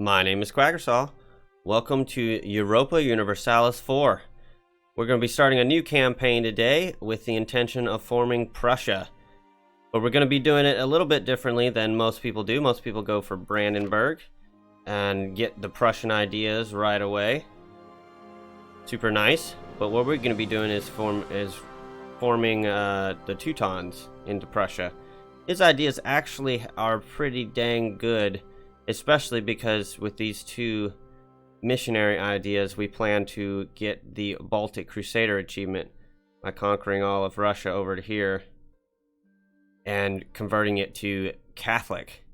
My name is Quaggersaw. Welcome to Europa Universalis IV. We're going to be starting a new campaign today with the intention of forming Prussia. But we're going to be doing it a little bit differently than most people do. Most people go for Brandenburg and get the Prussian ideas right away. Super nice. But what we're going to be doing is forming the Teutons into Prussia. His ideas actually are pretty dang good, especially because with these two missionary ideas, we plan to get the Baltic Crusader Achievement by conquering all of Russia over to here and converting it to Catholic.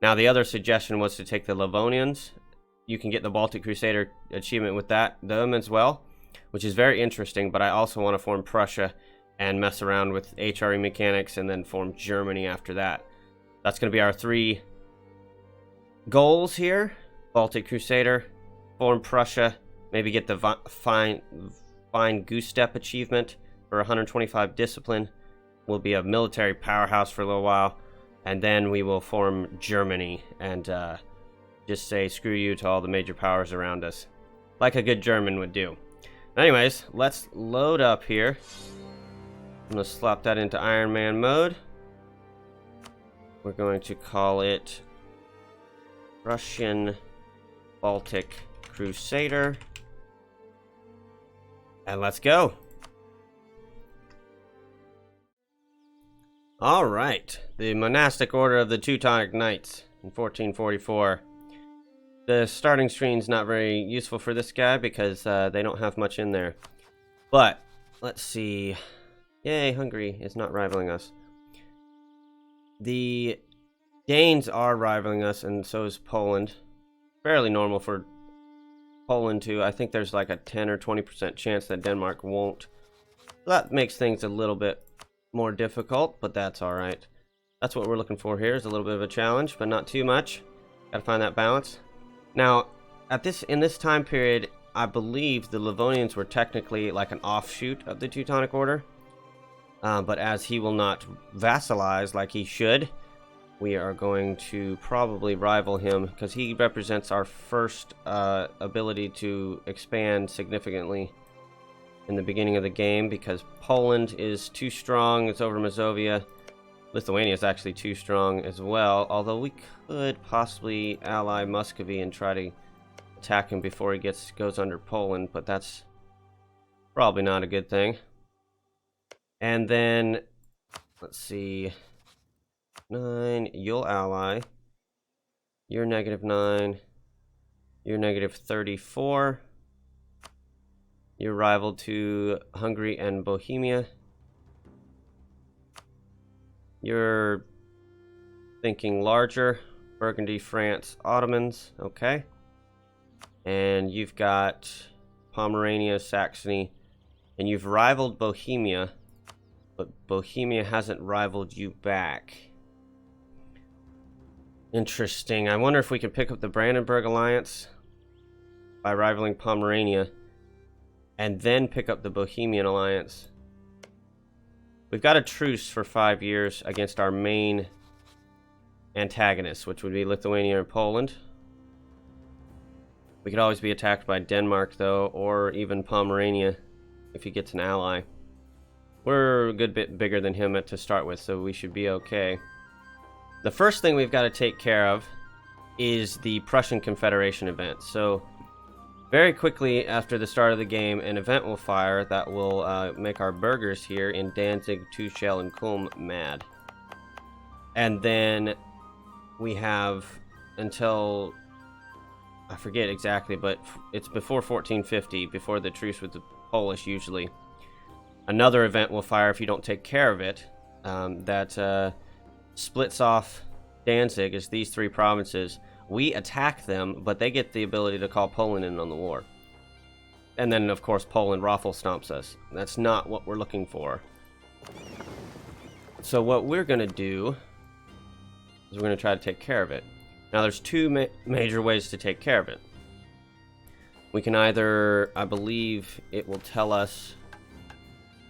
Now, the other suggestion was to take the Livonians. You can get the Baltic Crusader Achievement with them as well, which is very interesting, but I also want to form Prussia and mess around with HRE mechanics and then form Germany after that. That's going to be our three goals here. Baltic Crusader, form Prussia, maybe get the Fine Goosestep achievement for 125 discipline. We'll be a military powerhouse for a little while, and then we will form Germany and just say screw you to all the major powers around us, like a good German would do. Anyways, let's load up here. I'm going to slap that into Iron Man mode. We're going to call it Prussian Baltic Crusader. And let's go. Alright, the monastic order of the Teutonic Knights in 1444. The starting screen's not very useful for this guy because they don't have much in there. But, let's see. Yay, Hungary is not rivaling us. The Danes are rivaling us, and so is Poland. Fairly normal for Poland too. I think there's like a 10 or 20% chance that Denmark won't. That makes things a little bit more difficult, but that's alright. That's what we're looking for here, is a little bit of a challenge, but not too much. Gotta find that balance. Now, in this time period, I believe the Livonians were technically like an offshoot of the Teutonic Order. But as he will not vassalize like he should, we are going to probably rival him because he represents our first ability to expand significantly in the beginning of the game, because Poland is too strong. It's over Mazovia. Lithuania is actually too strong as well, although we could possibly ally Muscovy and try to attack him before he goes under Poland, but that's probably not a good thing. And then, let's see, 9, you'll ally, you're -9, you're -34, you're rival to Hungary and Bohemia, you're thinking larger, Burgundy, France, Ottomans, okay, and you've got Pomerania, Saxony, and you've rivaled Bohemia, but Bohemia hasn't rivaled you back. Interesting. I wonder if we could pick up the Brandenburg Alliance by rivaling Pomerania and then pick up the Bohemian Alliance. We've got a truce for 5 years against our main antagonists, which would be Lithuania and Poland. We could always be attacked by Denmark, though, or even Pomerania if he gets an ally. We're a good bit bigger than him to start with, so we should be okay. The first thing we've got to take care of is the Prussian Confederation event. So, very quickly after the start of the game, an event will fire that will make our burghers here in Danzig, Tuchel, and Kulm mad. And then we have until, I forget exactly, but it's before 1450, before the truce with the Polish usually. Another event will fire if you don't take care of it, that splits off Danzig as these three provinces. We attack them, but they get the ability to call Poland in on the war. And then, of course, Poland raffle stomps us. That's not what we're looking for. So what we're going to do is we're going to try to take care of it. Now, there's two major ways to take care of it. We can either, I believe it will tell us,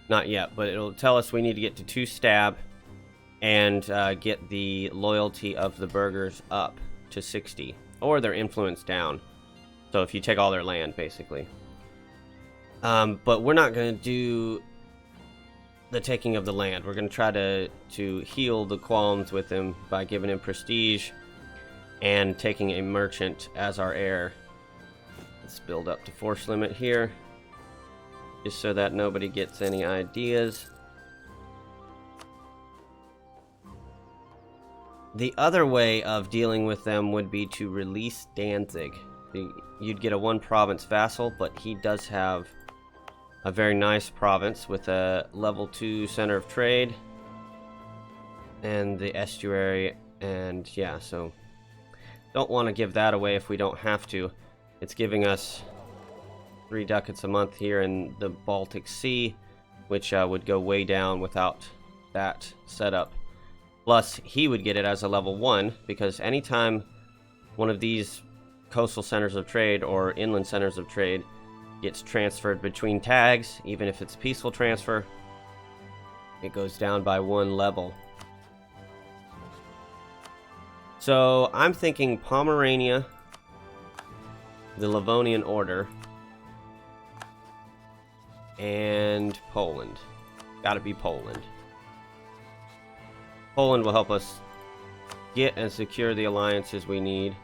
not yet, but it'll tell us we need to get to 2 stab and get the loyalty of the burghers up. to 60, or their influence down. So if you take all their land, basically. But we're not going to do the taking of the land. We're going to try to heal the qualms with him by giving him prestige and taking a merchant as our heir. Let's build up to force limit here, just so that nobody gets any ideas. The other way of dealing with them would be to release Danzig. You'd get a one province vassal, but he does have a very nice province with a level 2 center of trade and the estuary, and yeah, so don't want to give that away if we don't have to. It's giving us 3 ducats a month here in the Baltic Sea, which would go way down without that setup. Plus, he would get it as a level 1, because anytime one of these coastal centers of trade or inland centers of trade gets transferred between tags, even if it's peaceful transfer, it goes down by 1 level. So I'm thinking Pomerania, the Livonian Order, and Poland. Gotta be Poland. Poland will help us get and secure the alliances we need.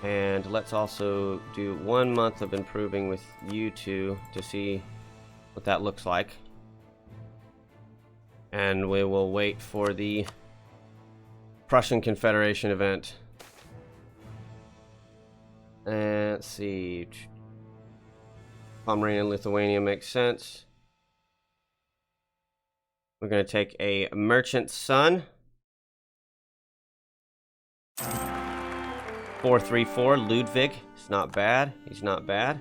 And let's also do 1 month of improving with you two to see what that looks like. And we will wait for the Prussian Confederation event. And let's see. Pomerania and Lithuania makes sense. We're going to take a merchant son. 434 Ludwig. It's not bad. He's not bad.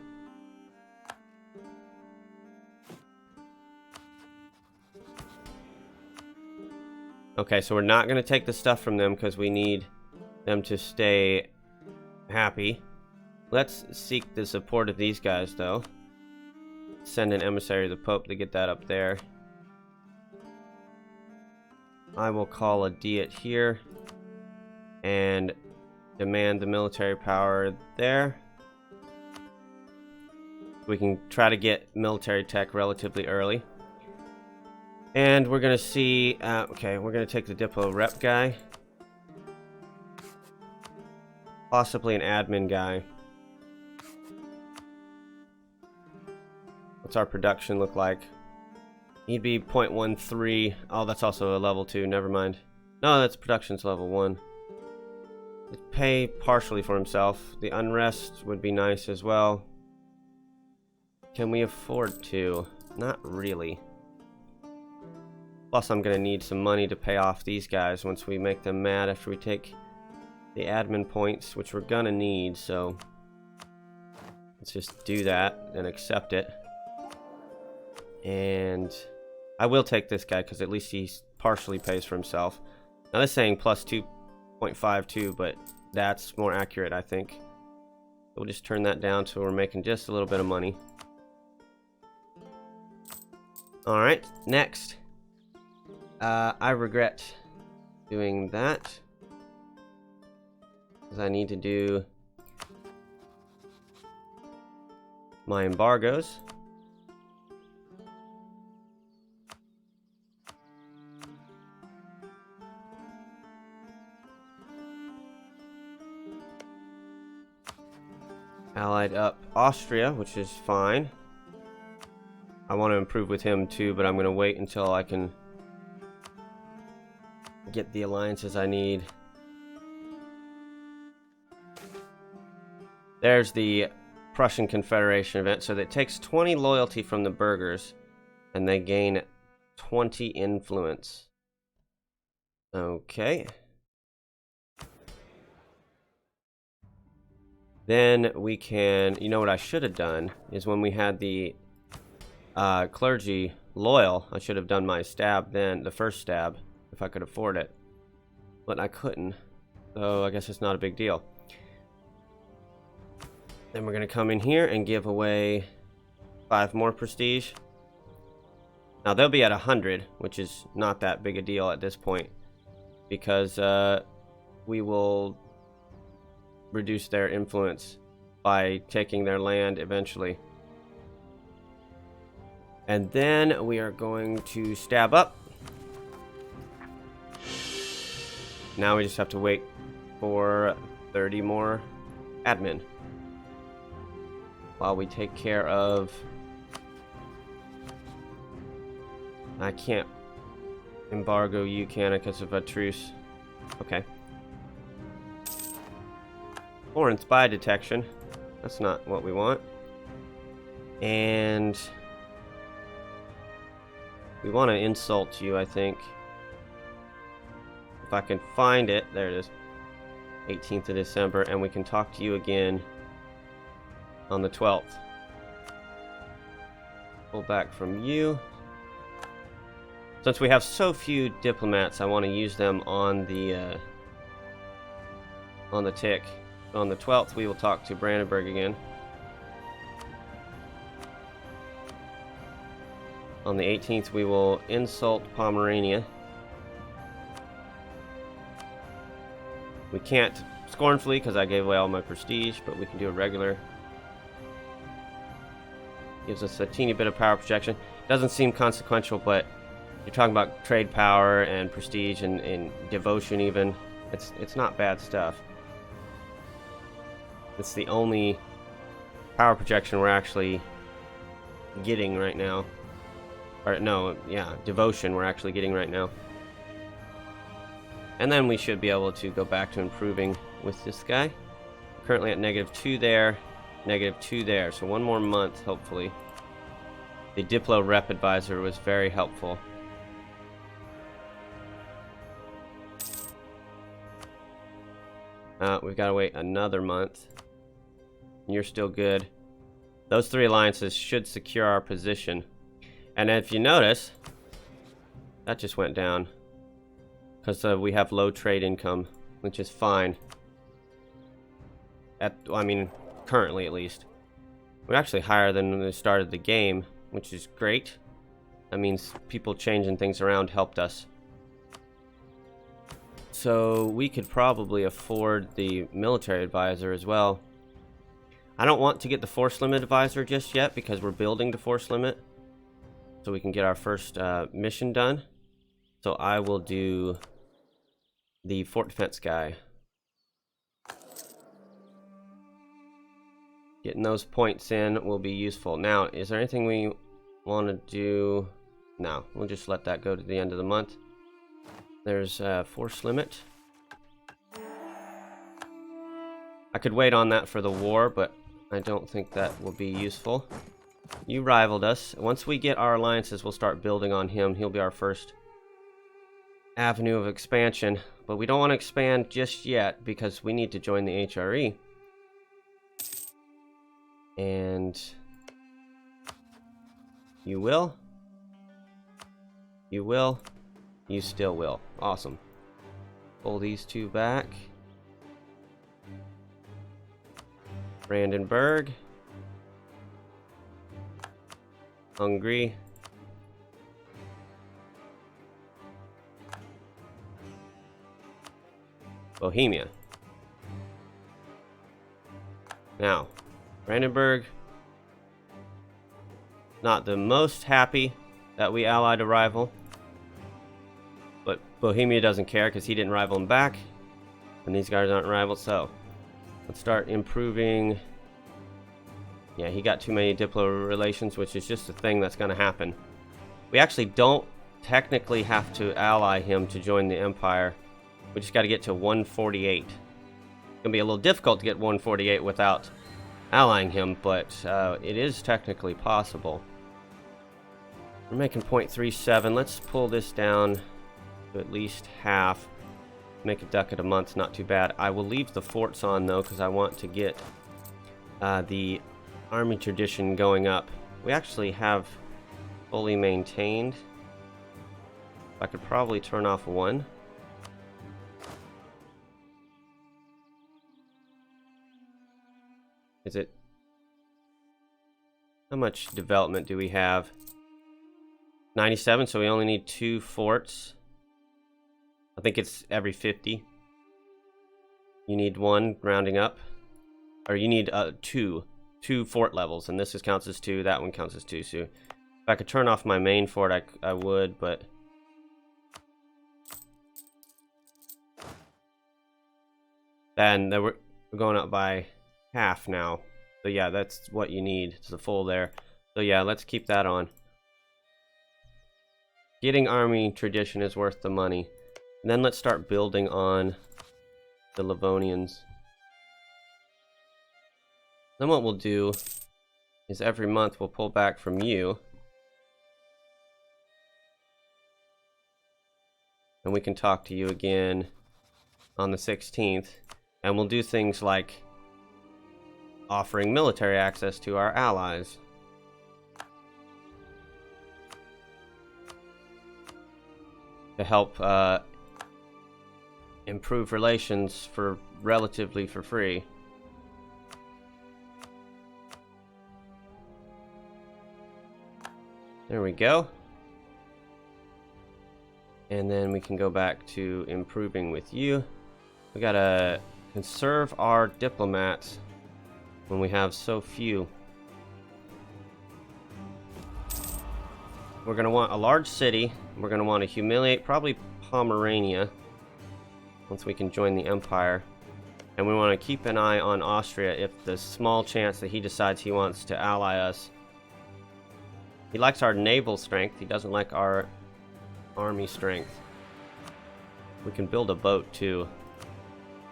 Okay, so we're not going to take the stuff from them because we need them to stay happy. Let's seek the support of these guys, though. Send an emissary to the Pope to get that up there. I will call a diet here and demand the military power there. We can try to get military tech relatively early. And we're going to see... okay, we're going to take the Diplo rep guy. Possibly an admin guy. What's our production look like? He'd be 0.13. Oh, that's also a level 2. Never mind. No, that's production's level 1. He'd pay partially for himself. The unrest would be nice as well. Can we afford to? Not really. Plus, I'm going to need some money to pay off these guys once we make them mad after we take the admin points, which we're going to need, so let's just do that and accept it. And I will take this guy because at least he partially pays for himself. Now this is saying plus 2.52, but that's more accurate, I think. We'll just turn that down so we're making just a little bit of money. Alright, next. I regret doing that because I need to do my embargoes. Allied up Austria, which is fine. I want to improve with him too, but I'm going to wait until I can get the alliances I need. There's the Prussian Confederation event. So that takes 20 loyalty from the burghers, and they gain 20 influence. Okay. Then we can, you know what I should have done is when we had the clergy loyal, I should have done my stab then, the first stab, if I could afford it. But I couldn't, so I guess it's not a big deal. Then we're going to come in here and give away 5 more prestige. Now they'll be at 100, which is not that big a deal at this point, because we will reduce their influence by taking their land eventually. And then we are going to stab up. Now we just have to wait for 30 more admin while we take care of... I can't embargo you, can I, because of a truce? Okay. Foreign spy detection. That's not what we want. And we want to insult you, I think. If I can find it. There it is. 18th of December, and we can talk to you again on the 12th. Pull back from you. Since we have so few diplomats, I want to use them on the tick. On the 12th, we will talk to Brandenburg again. On the 18th, we will insult Pomerania. We can't scornfully because I gave away all my prestige, but we can do a regular. Gives us a teeny bit of power projection. Doesn't seem consequential, but you're talking about trade power and prestige and devotion even. It's not bad stuff. It's the only power projection we're actually getting right now. Or no, yeah, devotion we're actually getting right now. And then we should be able to go back to improving with this guy. Currently at -2 there, -2 there. So one more month, hopefully. The Diplo Rep Advisor was very helpful. We've got to wait another month. You're still good. Those 3 alliances should secure our position. And if you notice, that just went down. Because we have low trade income, which is fine. I mean, currently at least. We're actually higher than when we started the game, which is great. That means people changing things around helped us. So we could probably afford the military advisor as well. I don't want to get the force limit advisor just yet because we're building the force limit. So we can get our first mission done. So I will do the fort defense guy. Getting those points in will be useful. Now, is there anything we want to do? No, we'll just let that go to the end of the month. There's force limit. I could wait on that for the war, but I don't think that will be useful. You rivaled us. Once we get our alliances, we'll start building on him. He'll be our first avenue of expansion. But we don't want to expand just yet because we need to join the HRE. And you will. You will. You still will. Awesome. Pull these 2 back. Brandenburg. Hungary. Bohemia. Now, Brandenburg. Not the most happy that we allied a rival. But Bohemia doesn't care because he didn't rival him back. And these guys aren't rivals, so let's start improving. Yeah, he got too many Diplo relations, which is just a thing that's going to happen. We actually don't technically have to ally him to join the Empire. We just got to get to 148. It's going to be a little difficult to get 148 without allying him, but it is technically possible. We're making 0.37. Let's pull this down to at least half. Make a ducat a month, not too bad. I will leave the forts on though, because I want to get the army tradition going up. We actually have fully maintained. I could probably turn off 1. Is it? How much development do we have? 97, so we only need 2 forts. I think it's every 50. You need 1, rounding up. Or you need 2 fort levels, and this counts as 2, that one counts as 2. So if I could turn off my main fort, I would, but... And then we're going up by half now. So yeah, that's what you need. It's the full there. So yeah, let's keep that on. Getting army tradition is worth the money. And then let's start building on the Livonians. Then what we'll do is every month we'll pull back from you. And we can talk to you again on the 16th. And we'll do things like offering military access to our allies. To help improve relations for relatively for free. There we go. And then we can go back to improving with you. We gotta conserve our diplomats when we have so few. We're gonna want a large city. We're gonna want to humiliate probably Pomerania once we can join the empire. And we want to keep an eye on Austria if the small chance that he decides he wants to ally us. He likes our naval strength. He doesn't like our army strength. We can build a boat too.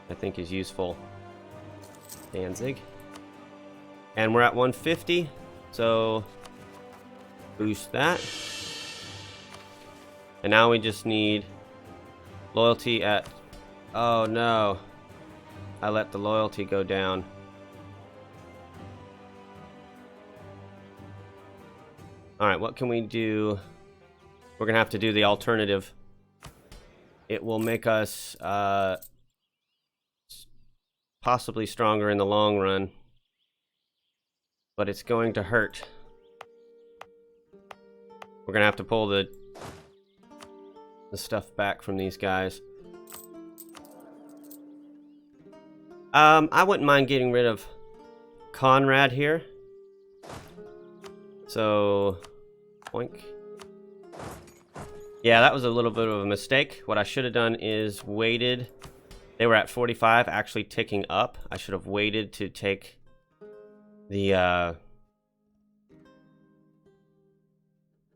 I think is useful. Danzig. And we're at 150, so boost that. And now we just need loyalty at... Oh no, I let the loyalty go down. Alright, what can we do? We're gonna have to do the alternative. It will make us possibly stronger in the long run, but it's going to hurt. We're gonna have to pull the stuff back from these guys. I wouldn't mind getting rid of Conrad here. So, boink. Yeah, that was a little bit of a mistake. What I should have done is waited. They were at 45, actually ticking up. I should have waited to take the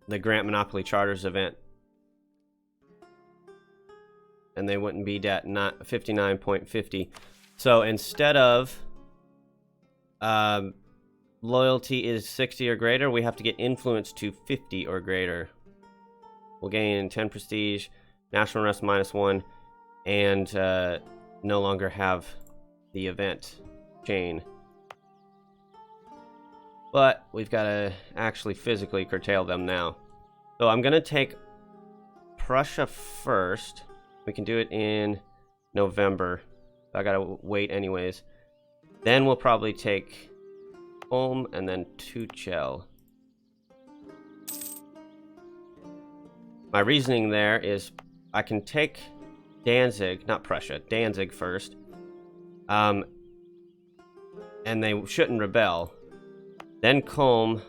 Grant Monopoly Charters event. And they wouldn't be at 59.50. So instead of loyalty is 60 or greater, we have to get influence to 50 or greater. We'll gain 10 prestige, national rest -1, and no longer have the event chain. But we've got to actually physically curtail them now. So I'm going to take Prussia first. We can do it in November. I got to wait anyways. Then we'll probably take Ulm and then Tuchel. My reasoning there is I can take Danzig, not Prussia, Danzig first. And they shouldn't rebel. Then Kulm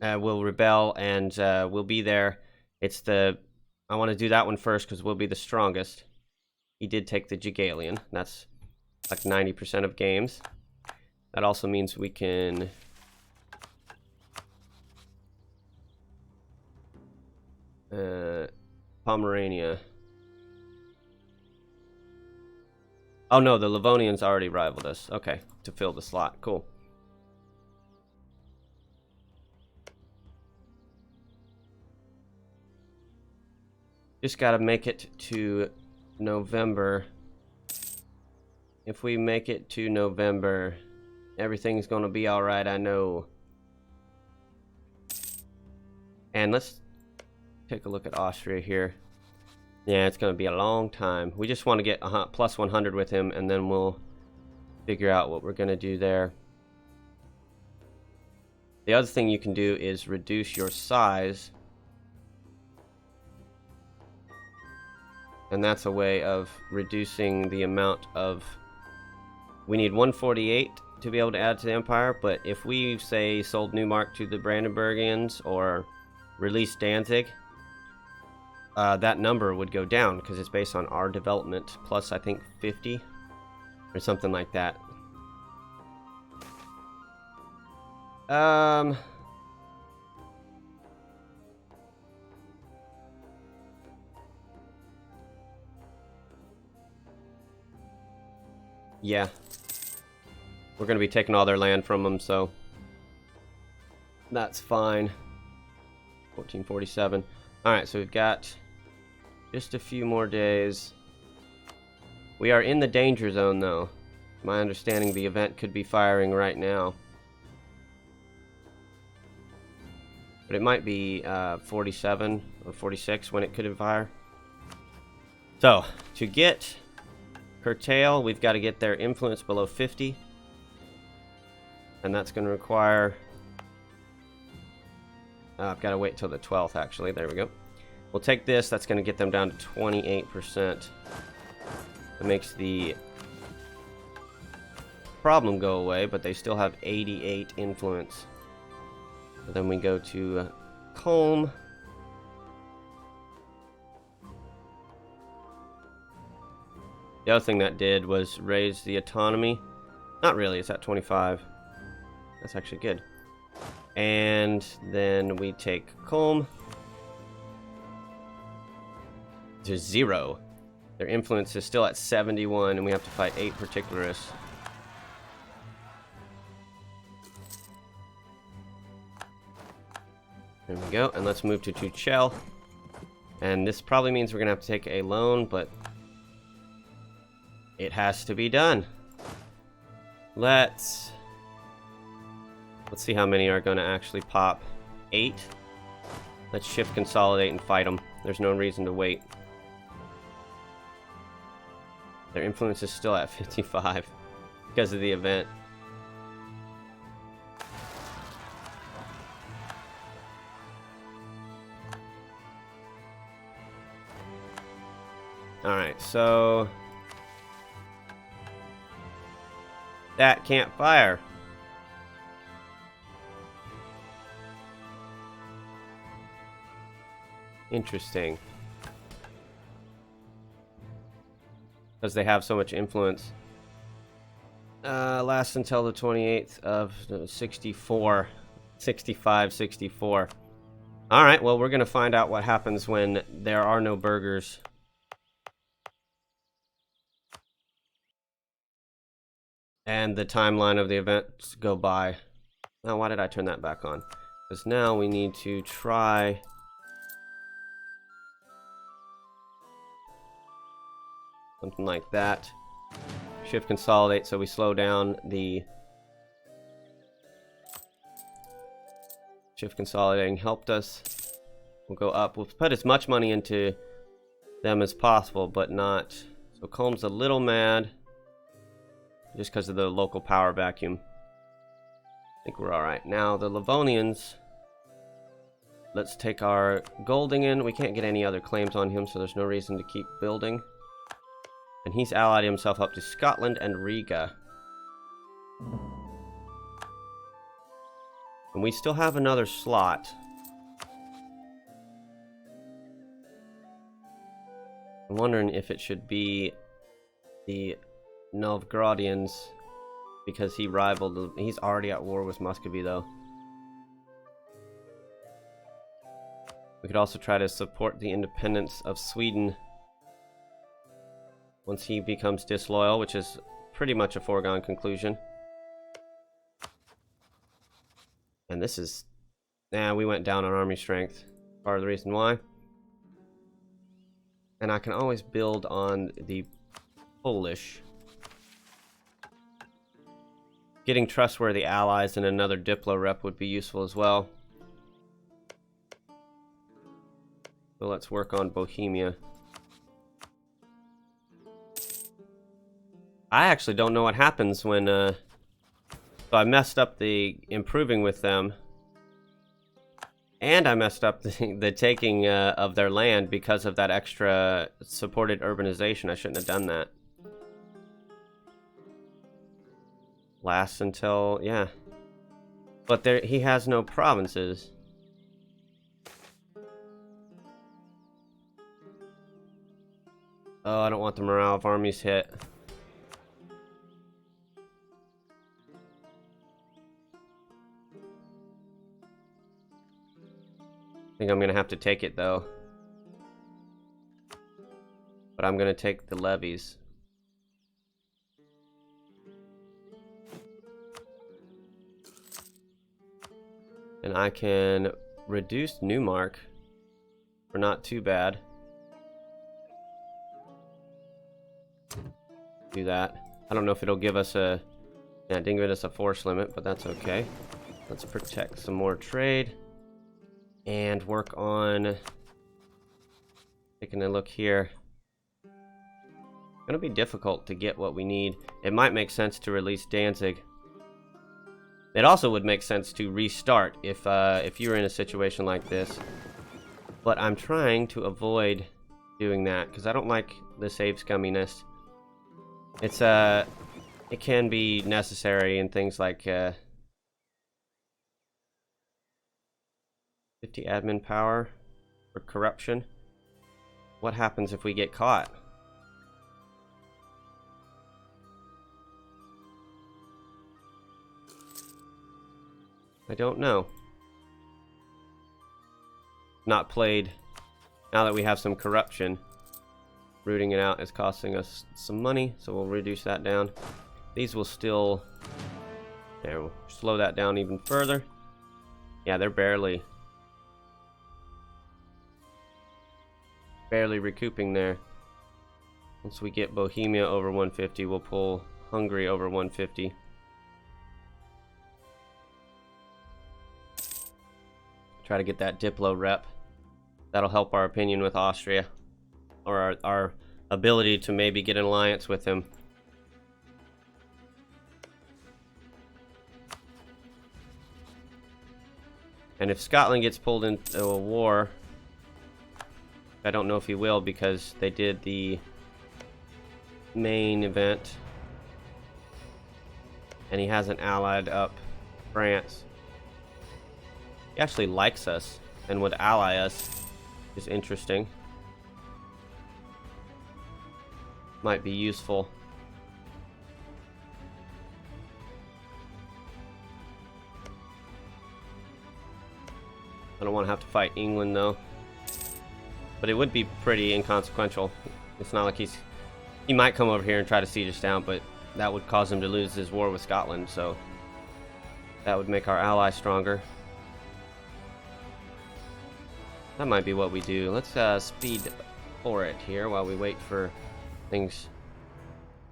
will rebel and we'll be there. I want to do that one first because we'll be the strongest. He did take the Jagalian. That's like 90% of games. That also means we can... Pomerania. Oh no, the Livonians already rivaled us. Okay, to fill the slot. Cool. Just gotta make it to November. If we make it to November, everything's gonna be alright, I know. And let's take a look at Austria here. Yeah, it's gonna be a long time. We just want to get plus 100 with him, and then we'll figure out what we're gonna do there. The other thing you can do is reduce your size And that's a way of reducing the amount of... We need 148 to be able to add to the Empire, but if we, say, sold Neumark to the Brandenburgians or released Danzig, that number would go down because it's based on our development plus, I think, 50 or something like that. Yeah. We're going to be taking all their land from them, so that's fine. 1447. Alright, so we've got just a few more days. We are in the danger zone, though. My understanding, the event could be firing right now. But it might be 47 or 46 when it could fire. So, to get curtail, we've got to get their influence below 50. And that's going to require... I've got to wait till the 12th, actually. There we go. We'll take this. That's going to get them down to 28%. That makes the problem go away, but they still have 88 influence. So then we go to Culm. The other thing that did was raise the autonomy. Not really, it's at 25. That's actually good. And then we take Culm to 0. Their influence is still at 71, and we have to fight 8 particularists. There we go, and let's move to Tuchel. And this probably means we're going to have to take a loan, but it has to be done. Let's see how many are going to actually pop. 8. Let's shift consolidate and fight them. There's no reason to wait. Their influence is still at 55 because of the event. Alright, so that can't fire. Interesting. Because they have so much influence. Lasts until the 28th of 64. 65, 64. Alright, well, we're going to find out what happens when there are no burghers. And the timeline of the events go by. Now, why did I turn that back on? Because now we need to try... something like that. Shift consolidate so we slow down the... Shift consolidating helped us. We'll go up. We'll put as much money into them as possible, but not... So Culm's a little mad. Just because of the local power vacuum. I think we're alright. Now, the Livonians... Let's take our Goldingen. We can't get any other claims on him, so there's no reason to keep building. And he's allied himself up to Scotland and Riga. And we still have another slot. I'm wondering if it should be the Novgorodians, because he rivaled... He's already at war with Muscovy, though. We could also try to support the independence of Sweden once he becomes disloyal, which is pretty much a foregone conclusion. And this is... Nah, we went down on army strength. Part of the reason why. And I can always build on the Polish. Getting trustworthy allies and another Diplo rep would be useful as well. So let's work on Bohemia. I actually don't know what happens when, so I messed up the improving with them. And I messed up the taking of their land because of that extra supported urbanization. I shouldn't have done that. Lasts until, yeah. But there, he has no provinces. Oh, I don't want the morale of armies hit. I think I'm gonna have to take it though. But I'm gonna take the levies. And I can reduce Newmark for not too bad. Do that. I don't know if it'll give us a... Yeah, it didn't give us a force limit, but that's okay. Let's protect some more trade. And work on... Taking a look here. It's gonna be difficult to get what we need. It might make sense to release Danzig. It also would make sense to restart if you're in a situation like this. But I'm trying to avoid doing that because I don't like the save scumminess. It's it can be necessary in things like 50 admin power for corruption. What happens if we get caught? I don't know. Not played. Now that we have some corruption, rooting it out is costing us some money, so we'll reduce that down. These will still... There, we'll slow that down even further. Yeah, they're barely recouping there. Once we get Bohemia over 150, we'll pull Hungary over 150. Try to get that Diplo rep. That'll help our opinion with Austria, or our ability to maybe get an alliance with him. And if Scotland gets pulled into a war, I don't know if he will because they did the main event and he hasn't allied up France. He actually likes us and would ally us, which is interesting. Might be useful. I don't want to have to fight England though, but it would be pretty inconsequential. It's not like he might come over here and try to siege us down, but that would cause him to lose his war with Scotland, so that would make our ally stronger. That might be what we do. Let's speed for it here while we wait for things.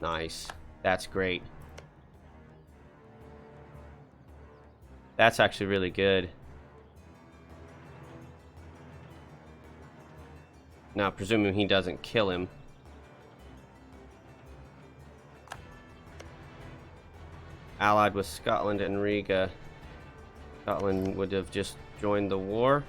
Nice. That's great. That's actually really good. Now, presuming he doesn't kill him. Allied with Scotland and Riga. Scotland would have just joined the war.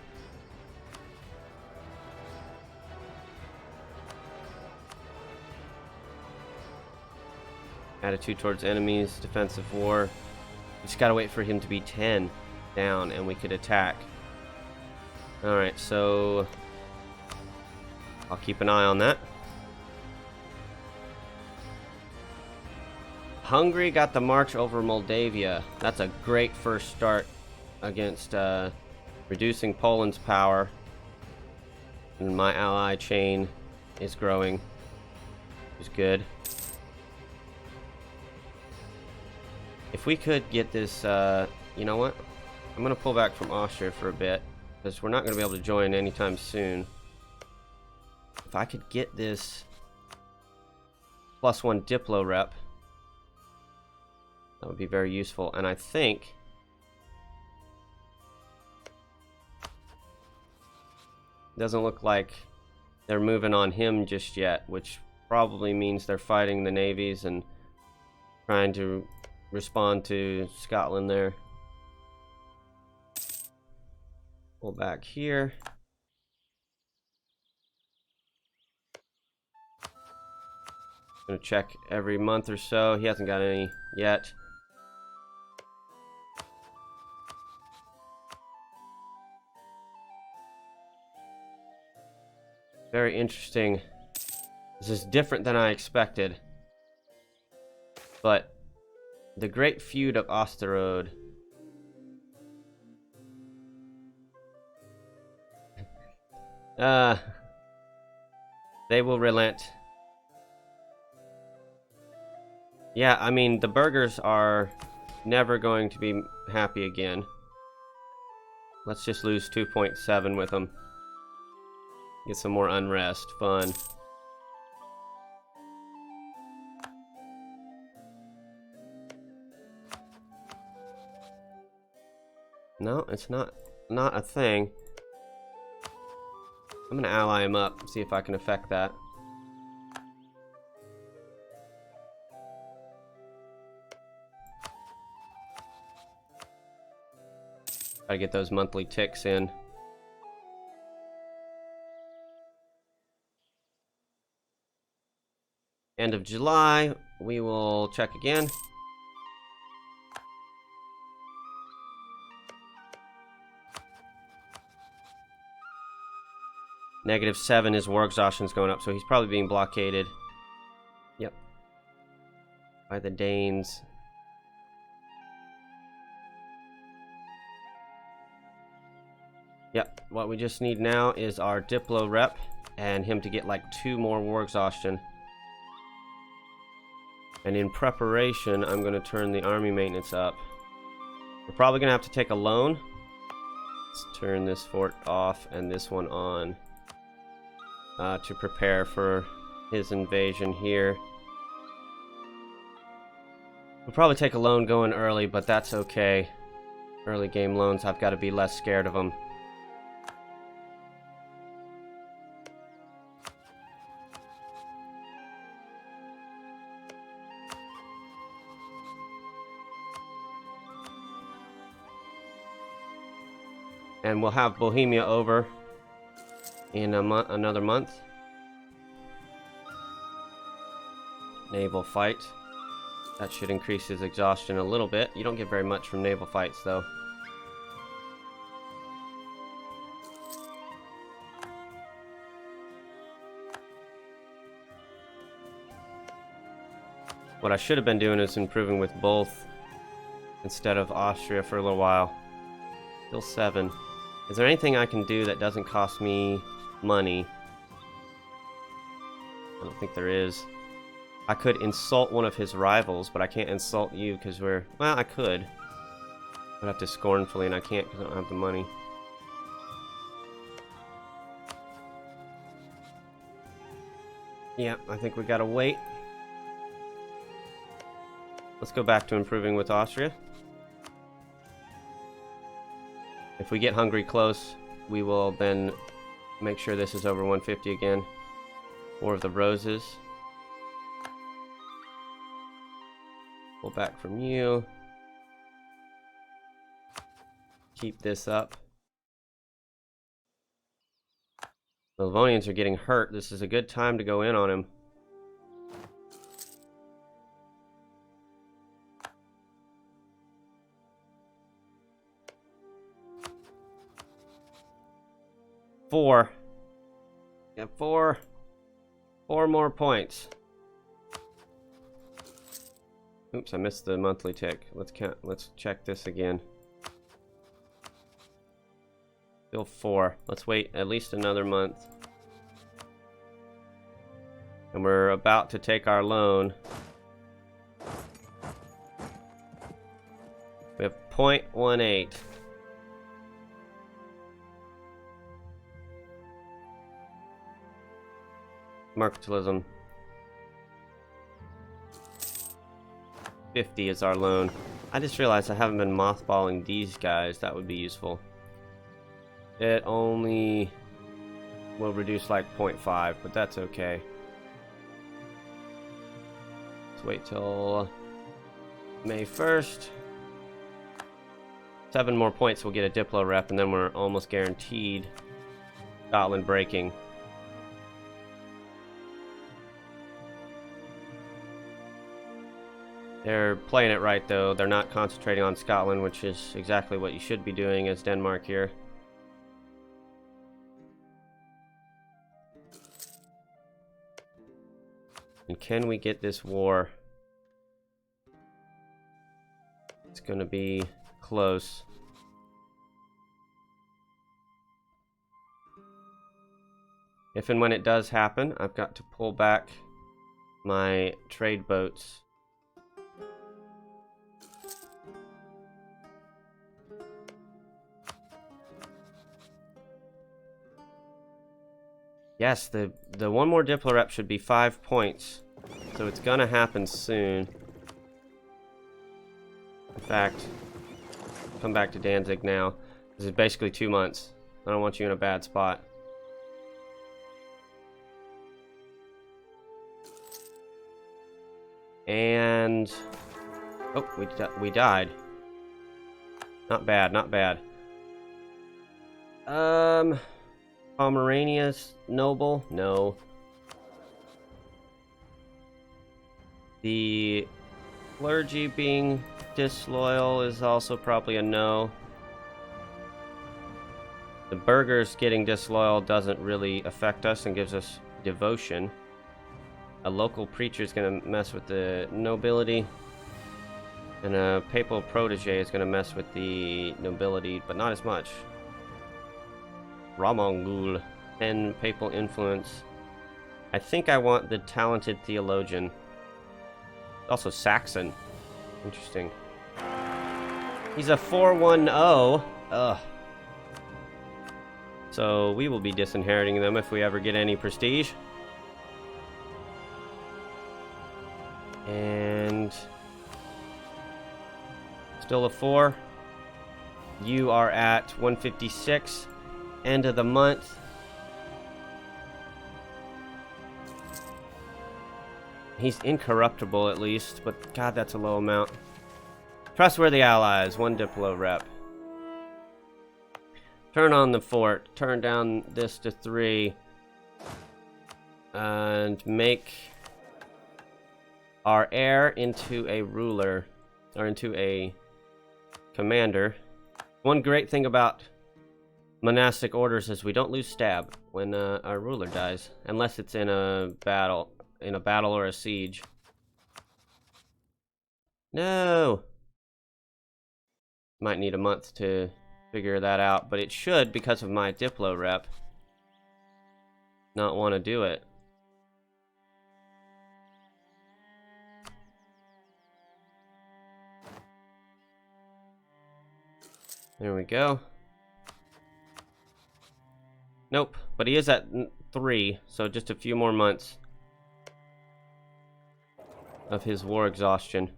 Attitude towards enemies, defensive war. We just gotta wait for him to be 10 down and we could attack. Alright, so I'll keep an eye on that. Hungary got the march over Moldavia. That's a great first start against reducing Poland's power. And my ally chain is growing, which is good. If we could get this, you know what? I'm going to pull back from Austria for a bit, because we're not going to be able to join anytime soon. If I could get this +1 Diplo rep, that would be very useful. And I think it doesn't look like they're moving on him just yet, which probably means they're fighting the navies and trying to respond to Scotland there. Pull back here. Gonna check every month or so. He hasn't got any yet. Very interesting. This is different than I expected. But the Great Feud of Osterode. They will relent. Yeah, I mean, the burghers are never going to be happy again. Let's just lose 2.7 with them. Get some more unrest. Fun. No, it's not a thing. I'm gonna ally him up, see if I can affect that. Gotta get those monthly ticks in. End of July, we will check again. -7, his war exhaustion's going up, so he's probably being blockaded. Yep. By the Danes. Yep, what we just need now is our Diplo rep and him to get like 2 more war exhaustion. And in preparation, I'm going to turn the army maintenance up. We're probably going to have to take a loan. Let's turn this fort off and this one on to prepare for his invasion here. We'll probably take a loan going early, but that's okay. Early game loans, I've got to be less scared of them. And we'll have Bohemia over in another month. Naval fight. That should increase his exhaustion a little bit. You don't get very much from naval fights, though. What I should have been doing is improving with both instead of Austria for a little while. Still 7. Is there anything I can do that doesn't cost me money? I don't think there is. I could insult one of his rivals, but I can't insult you because we're... Well, I could. I'd have to scornfully, and I can't because I don't have the money. Yeah, I think we gotta wait. Let's go back to improving with Austria. If we get Hungary close, we will then make sure this is over 150 again. War of the Roses. Pull back from you. Keep this up. The Livonians are getting hurt. This is a good time to go in on him. Four. Yeah, four more points. Oops, I missed the monthly tick. Let's check this again. Still 4. Let's wait at least another month. And we're about to take our loan. We have 0.18. Mercantilism. 50 is our loan. I just realized I haven't been mothballing these guys. That would be useful. It only will reduce like 0.5, but that's okay. Let's wait till May 1st. 7 more points, we'll get a Diplo rep, and then we're almost guaranteed Scotland breaking. They're playing it right, though. They're not concentrating on Scotland, which is exactly what you should be doing as Denmark here. And can we get this war? It's going to be close. If and when it does happen, I've got to pull back my trade boats. Yes, the one more Diplo rep should be 5 points. So it's gonna happen soon. In fact, come back to Danzig now. This is basically 2 months. I don't want you in a bad spot. And oh, we died. Not bad, not bad. Pomerania's noble? No. The clergy being disloyal is also probably a no. The burghers getting disloyal doesn't really affect us and gives us devotion. A local preacher is going to mess with the nobility. And a papal protege is going to mess with the nobility, but not as much. Ramongul, 10 papal influence. I think I want the talented theologian. Also Saxon. Interesting. He's a 410. Ugh. So we will be disinheriting them if we ever get any prestige. And still a 4. You are at 156. End of the month. He's incorruptible at least, but god, that's a low amount. Trustworthy allies, 1 Diplo rep. Turn on the fort, turn down this to 3, and make our heir into a ruler, or into a commander. One great thing about monastic orders is we don't lose stab when our ruler dies, unless it's in a battle or a siege. No! Might need a month to figure that out, but it should, because of my Diplo rep, not want to do it. There we go. Nope, but he is at 3, so just a few more months of his war exhaustion.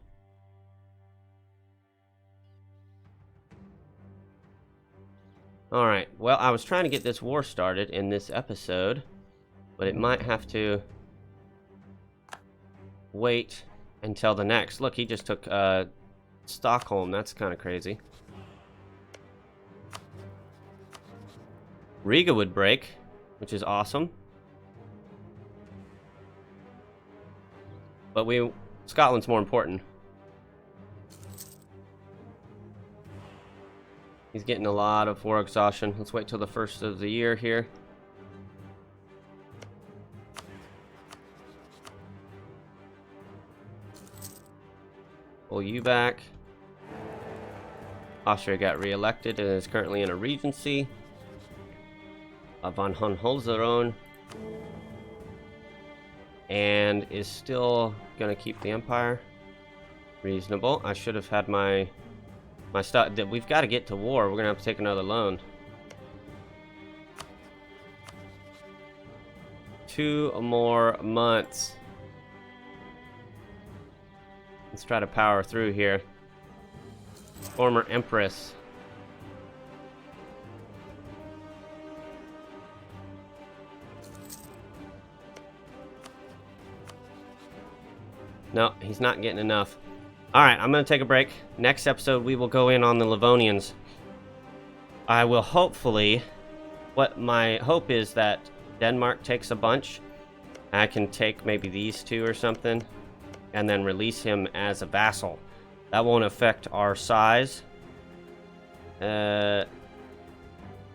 Alright, well, I was trying to get this war started in this episode, but it might have to wait until the next. Look, he just took Stockholm. That's kind of crazy. Riga would break, which is awesome. But Scotland's more important. He's getting a lot of war exhaustion. Let's wait till the first of the year here. Pull you back. Austria got re-elected and is currently in a regency. Von Hohenzollern, and is still gonna keep the empire. Reasonable. I should have had my stuff. We've got to get to war. We're gonna have to take another loan. 2 more months. Let's try to power through here. Former Empress. No, he's not getting enough. Alright, I'm going to take a break. Next episode, we will go in on the Livonians. I will hopefully... What my hope is that Denmark takes a bunch. I can take maybe these two or something. And then release him as a vassal. That won't affect our size. We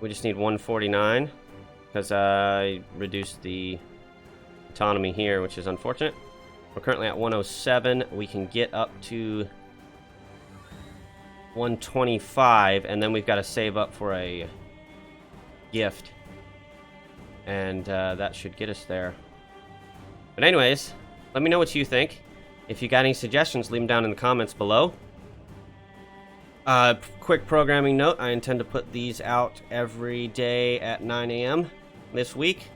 just need 149. Because I reduced the autonomy here, which is unfortunate. We're currently at 107. We can get up to 125, and then we've got to save up for a gift. And that should get us there. But anyways, let me know what you think. If you got any suggestions, leave them down in the comments below. Quick programming note, I intend to put these out every day at 9 a.m. this week.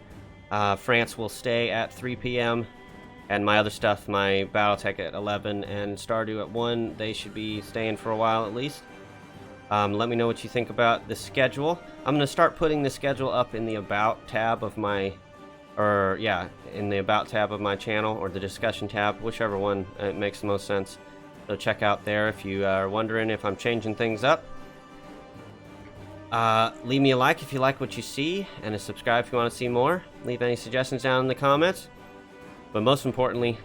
France will stay at 3 p.m. And my other stuff, my Battletech at 11 and Stardew at 1, they should be staying for a while at least. Let me know what you think about the schedule. I'm going to start putting the schedule up in the About tab of my... in the About tab of my channel, or the Discussion tab, whichever one makes the most sense. So check out there if you are wondering if I'm changing things up. Leave me a like if you like what you see, and a subscribe if you want to see more. Leave any suggestions down in the comments. But most importantly,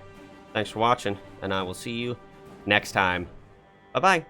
thanks for watching, and I will see you next time. Bye-bye.